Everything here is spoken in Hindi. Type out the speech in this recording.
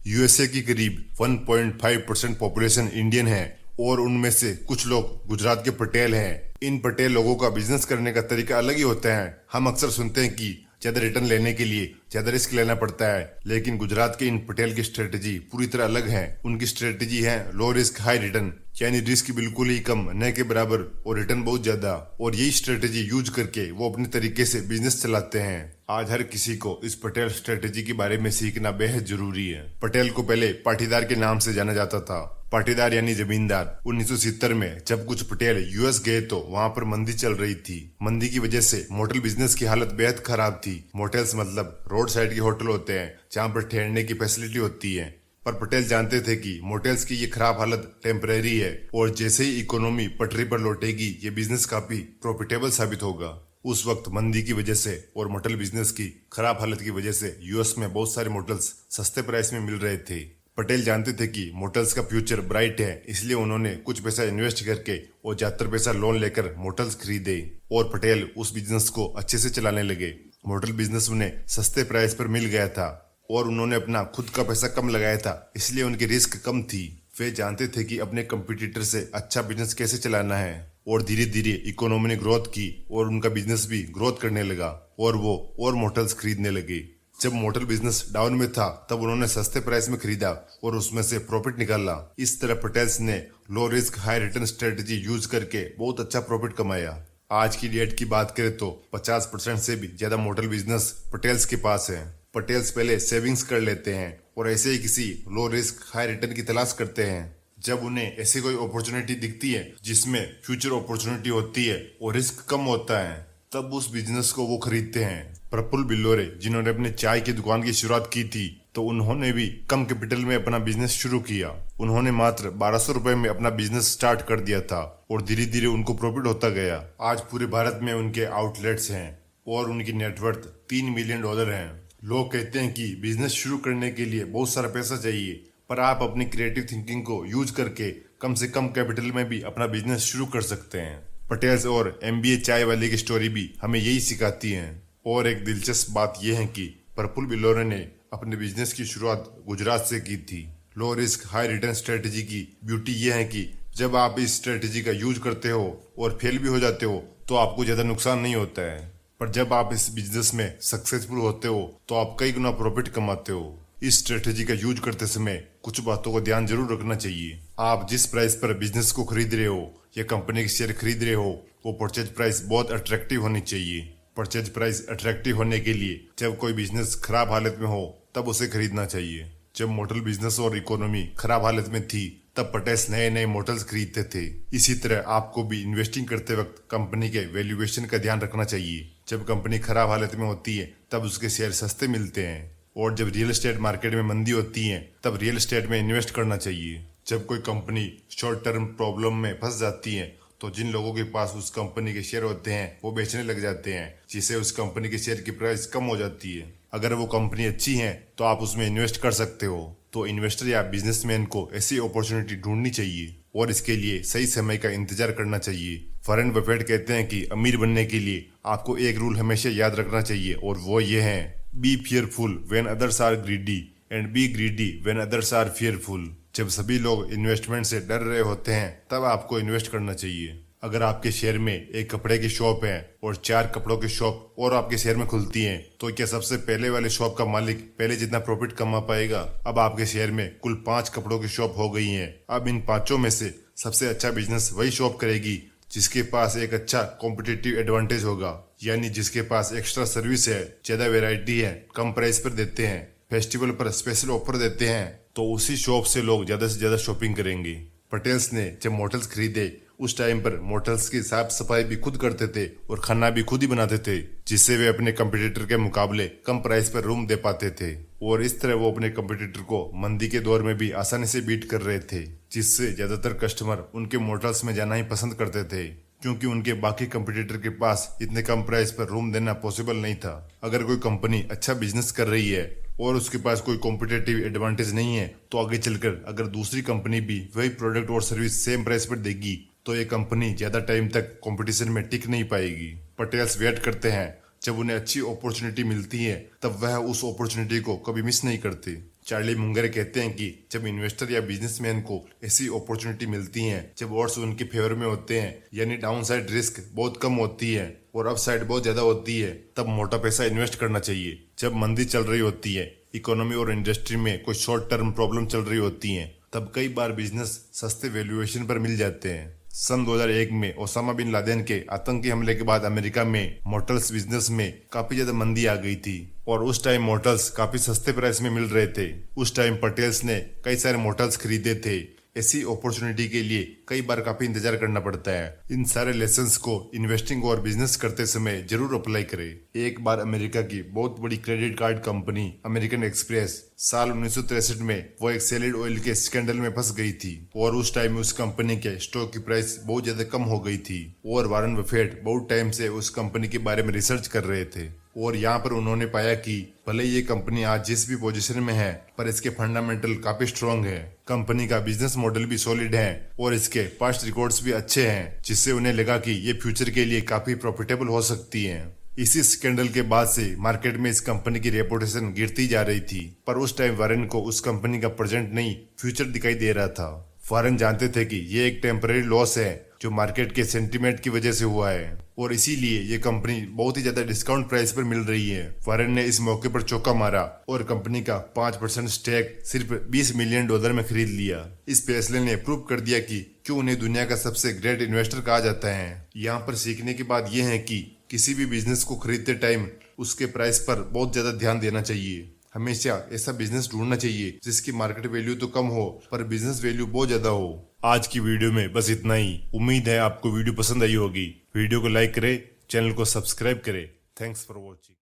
यूएसए की करीब 1.5% पॉपुलेशन इंडियन है और उनमें से कुछ लोग गुजरात के पटेल हैं। इन पटेल लोगों का बिजनेस करने का तरीका अलग ही होता है। हम अक्सर सुनते हैं कि ज्यादा रिटर्न लेने के लिए ज्यादा रिस्क लेना पड़ता है, लेकिन गुजरात के इन पटेल की स्ट्रेटेजी पूरी तरह अलग है। उनकी स्ट्रेटेजी है लो रिस्क हाई रिटर्न, यानी रिस्क बिल्कुल ही कम, न के बराबर, और रिटर्न बहुत ज्यादा। और यही स्ट्रेटेजी यूज करके वो अपने तरीके से बिजनेस चलाते हैं। आज हर किसी को इस पटेल स्ट्रेटेजी के बारे में सीखना बेहद जरूरी है। पटेल को पहले पाटीदार के नाम से जाना जाता था। पाटीदार यानी जमींदार। 1970 में जब कुछ पटेल यूएस गए तो वहां पर मंदी चल रही थी। मंदी की वजह से मोटेल बिजनेस की हालत बेहद खराब थी। मोटेल्स मतलब रोड साइड के होटल होते हैं जहां पर ठहरने की फैसिलिटी होती है। पर पटेल जानते थे कि मोटेल्स की ये खराब हालत टेम्परेरी है और जैसे ही इकोनॉमी पटरी पर लौटेगी ये बिजनेस काफी प्रॉफिटेबल साबित होगा। उस वक्त मंदी की वजह से और मोटेल बिजनेस की खराब हालत की वजह से यूएस में बहुत सारे मोटेल्स सस्ते प्राइस में मिल रहे थे। पटेल जानते थे कि मोटेल्स का फ्यूचर ब्राइट है, इसलिए उन्होंने कुछ पैसा इन्वेस्ट करके और ज्यादातर पैसा लोन लेकर मोटेल्स खरीदे और पटेल उस बिजनेस को अच्छे से चलाने लगे। मोटेल बिजनेस उन्हें सस्ते प्राइस पर मिल गया था और उन्होंने अपना खुद का पैसा कम लगाया था, इसलिए उनकी रिस्क कम थी। वे जानते थे कि अपने कंपटीटर से अच्छा बिजनेस कैसे चलाना है और धीरे धीरे इकोनॉमी ने ग्रोथ की और उनका बिजनेस भी ग्रोथ करने लगा और वो और मोटेल्स खरीदने लगे। जब मोटेल बिजनेस डाउन में था तब उन्होंने सस्ते प्राइस में खरीदा और उसमें से प्रॉफिट निकाला। इस तरह पटेल्स ने low risk high return strategy use करके बहुत अच्छा प्रॉफिट कमाया। आज की डेट की बात करें तो 50% से भी ज्यादा मोटेल बिजनेस पटेल्स के पास है। पटेल्स पहले सेविंग्स कर लेते हैं और ऐसे ही किसी लो रिस्क हाई रिटर्न की तलाश करते हैं। जब उन्हें ऐसी कोई अपॉर्चुनिटी दिखती है जिसमें फ्यूचर अपॉर्चुनिटी होती है और रिस्क कम होता है, तब उस बिजनेस को वो खरीदते हैं। प्रफुल्ल बिल्लोरे जिन्होंने अपने चाय की दुकान की शुरुआत की थी, तो उन्होंने भी कम कैपिटल में अपना बिजनेस शुरू किया। उन्होंने मात्र 1200 रुपए में अपना बिजनेस स्टार्ट कर दिया था और धीरे धीरे उनको प्रॉफिट होता गया। आज पूरे भारत में उनके आउटलेट्स हैं और उनकी नेटवर्थ $3 मिलियन है। लोग कहते हैं कि बिजनेस शुरू करने के लिए बहुत सारा पैसा चाहिए, पर आप अपनी क्रिएटिव थिंकिंग को यूज करके कम से कम कैपिटल में भी अपना बिजनेस शुरू कर सकते हैं। पटेल्स और एमबीए चाय वाले की स्टोरी भी हमें यही सिखाती है। और एक दिलचस्प बात यह है कि प्रफुल्ल बिल्लोरे ने अपने बिजनेस की शुरुआत गुजरात से की थी। Low risk high return strategy की ब्यूटी यह है कि जब आप इस स्ट्रेटेजी का यूज करते हो और फेल भी हो जाते हो तो आपको ज्यादा नुकसान नहीं होता है, पर जब आप इस बिजनेस में सक्सेसफुल होते हो तो आप कई गुना प्रॉफिट कमाते हो। इस स्ट्रेटेजी का यूज करते समय कुछ बातों को ध्यान जरूर रखना चाहिए। आप जिस प्राइस पर बिजनेस को खरीद रहे हो या कंपनी के शेयर खरीद रहे हो, वो परचेज प्राइस बहुत अट्रैक्टिव होनी चाहिए। परचेज प्राइस अट्रैक्टिव होने के लिए जब कोई बिजनेस खराब हालत में हो तब उसे खरीदना चाहिए। जब मोटेल बिजनेस और इकोनॉमी खराब हालत में थी तब पटेल्स नए नए मोटेल्स खरीदते थे। इसी तरह आपको भी इन्वेस्टिंग करते वक्त कंपनी के वैल्यूएशन का ध्यान रखना चाहिए। जब कंपनी खराब हालत में होती है तब उसके शेयर सस्ते मिलते हैं और जब रियल एस्टेट मार्केट में मंदी होती है तब रियल एस्टेट में इन्वेस्ट करना चाहिए। जब कोई कंपनी शॉर्ट टर्म प्रॉब्लम में फंस जाती है तो जिन लोगों के पास उस कंपनी के शेयर होते हैं वो बेचने लग जाते हैं, जिससे उस कंपनी के शेयर की प्राइस कम हो जाती है। अगर वो कंपनी अच्छी है तो आप उसमें इन्वेस्ट कर सकते हो। तो इन्वेस्टर या बिजनेसमैन को ऐसी अपॉर्चुनिटी ढूंढनी चाहिए और इसके लिए सही समय का इंतजार करना चाहिए। वॉरेन बफेट कहते हैं कि अमीर बनने के लिए आपको एक रूल हमेशा याद रखना चाहिए और वो ये है, be fearful when others are greedy and be greedy when others are fearful. जब सभी लोग इन्वेस्टमेंट से डर रहे होते हैं तब आपको इन्वेस्ट करना चाहिए। अगर आपके शहर में एक कपड़े की शॉप है और 4 कपड़ों की शॉप और आपके शहर में खुलती हैं, तो क्या सबसे पहले वाले शॉप का मालिक पहले जितना प्रॉफिट कमा पाएगा? अब आपके शहर में कुल 5 कपड़ों की शॉप हो गई हैं। अब इन 5 में से सबसे अच्छा बिजनेस वही शॉप करेगी जिसके पास एक अच्छा कॉम्पिटिटिव एडवांटेज होगा, यानी जिसके पास एक्स्ट्रा सर्विस है, ज्यादा वेराइटी है, कम प्राइस पर देते हैं, फेस्टिवल पर स्पेशल ऑफर देते हैं, तो उसी शॉप से लोग ज्यादा से ज्यादा शॉपिंग करेंगे। पटेल्स ने जब मोटेल्स खरीदे उस टाइम पर मोटेल्स की साफ सफाई भी खुद करते थे और खाना भी खुद ही बनाते थे, जिससे वे अपने कंपटीटर के मुकाबले कम प्राइस पर रूम दे पाते थे और इस तरह वो अपने कंपटीटर को मंदी के दौर में भी आसानी से बीट कर रहे थे, जिससे ज्यादातर कस्टमर उनके मोटेल्स में जाना ही पसंद करते थे क्योंकि उनके बाकी कंपटीटर के पास इतने कम प्राइस पर रूम देना पॉसिबल नहीं था। अगर कोई कंपनी अच्छा बिजनेस कर रही है और उसके पास कोई कॉम्पिटिटिव एडवांटेज नहीं है तो आगे चलकर अगर दूसरी कंपनी भी वही प्रोडक्ट और सर्विस सेम प्राइस पर देगी तो ये कंपनी ज्यादा टाइम तक कंपटीशन में टिक नहीं पाएगी। पटेल्स वेट करते हैं, जब उन्हें अच्छी अपॉर्चुनिटी मिलती है तब वह उस अपॉर्चुनिटी को कभी मिस नहीं करते। चार्ली मुंगर कहते हैं कि जब इन्वेस्टर या बिजनेसमैन को ऐसी अपॉर्चुनिटी मिलती हैं जब ऑड्स उनके फेवर में होते हैं, यानी डाउन साइड रिस्क बहुत कम होती है और अप साइड बहुत ज्यादा होती है, तब मोटा पैसा इन्वेस्ट करना चाहिए। जब मंदी चल रही होती है, इकोनॉमी और इंडस्ट्री में कोई शॉर्ट टर्म प्रॉब्लम चल रही होती है, तब कई बार बिजनेस सस्ते वैल्यूएशन पर मिल जाते हैं। सन 2001 में ओसामा बिन लादेन के आतंकी हमले के बाद अमेरिका में मोटर्स बिजनेस में काफी ज्यादा मंदी आ गई थी और उस टाइम मोटर्स काफी सस्ते प्राइस में मिल रहे थे। उस टाइम पटेल्स ने कई सारे मोटर्स खरीदे थे। ऐसी अपॉर्चुनिटी के लिए कई बार काफी इंतजार करना पड़ता है। इन सारे लेसन्स को इन्वेस्टिंग और बिजनेस करते समय जरूर अप्लाई करें। एक बार अमेरिका की बहुत बड़ी credit card company American express साल 1963 में वो एक सैलिड ऑयल के स्कैंडल में फंस गई थी और उस टाइम में उस कंपनी के स्टॉक की प्राइस बहुत ज्यादा कम हो गई थी और वारन बफेट बहुत टाइम से उस कंपनी के बारे में रिसर्च कर रहे थे और यहाँ पर उन्होंने पाया कि भले ये कंपनी आज जिस भी पोजीशन में है पर इसके फंडामेंटल काफी स्ट्रॉन्ग है, कंपनी का बिजनेस मॉडल भी सॉलिड है और इसके पास्ट रिकॉर्ड्स भी अच्छे हैं, जिससे उन्हें लगा कि ये फ्यूचर के लिए काफी प्रॉफिटेबल हो सकती है। इसी स्कैंडल के बाद से मार्केट में इस कंपनी की रेपुटेशन गिरती जा रही थी, पर उस टाइम वारेन को उस कंपनी का प्रेजेंट नहीं फ्यूचर दिखाई दे रहा था। वारेन जानते थे कि ये एक टेम्पररी लॉस है जो मार्केट के सेंटीमेंट की वजह से हुआ है और इसीलिए ये कंपनी बहुत ही ज्यादा डिस्काउंट प्राइस पर मिल रही है। वारेन ने इस मौके पर चौका मारा और कंपनी का 5% स्टेक सिर्फ $20 मिलियन में खरीद लिया। इस फैसले ने प्रूव कर दिया कि क्यों उन्हें दुनिया का सबसे ग्रेट इन्वेस्टर कहा जाता है। यहाँ पर सीखने की बात यह है कि किसी भी बिजनेस को खरीदते टाइम उसके प्राइस पर बहुत ज्यादा ध्यान देना चाहिए। हमेशा ऐसा बिजनेस ढूंढना चाहिए जिसकी मार्केट वैल्यू तो कम हो पर बिजनेस वैल्यू बहुत ज्यादा हो। आज की वीडियो में बस इतना ही। उम्मीद है आपको वीडियो पसंद आई होगी। वीडियो को लाइक करें, चैनल को सब्सक्राइब करें। Thanks for watching.